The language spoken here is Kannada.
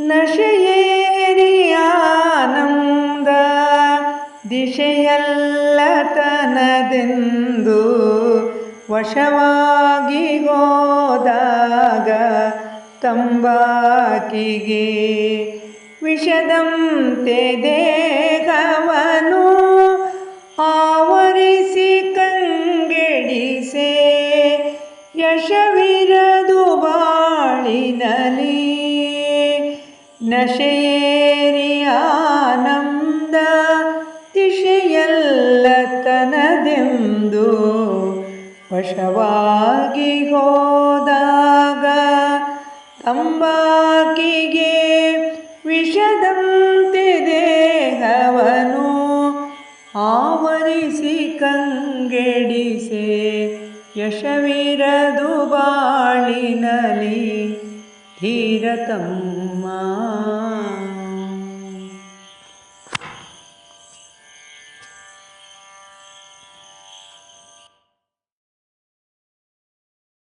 ನಶೆಯೇರಿ ಆನಂದ ದಿಶೆಯಲ್ಲತನದೆಂದು ವಶವಾಗಿ ಹೋದಾಗ ತಂಬಾಕಿಗೆ ವಿಷದಂತೆ ದೇಹವನು ಆವರಿಸಿ ಕಂಗೆಡಿಸೆ ಯಶವಿರದು ಬಾಳಿನಲಿ ನಶೆಯೇರಿ ಆನಂದ ದಿಶೆಯಲ್ಲತನದೆಂದು ವಶವಾಗಿ ಹೋದಾಗ ತಂಬಾಕಿಗೆ ವಿಷದಂತೆ ದೇಹವನು ಆವರಿಸಿ ಕಂಗೆಡಿಸೆ ಯಶವಿರದು ಬಾಳಿನಲಿ ಧೀರತಮ್ಮ.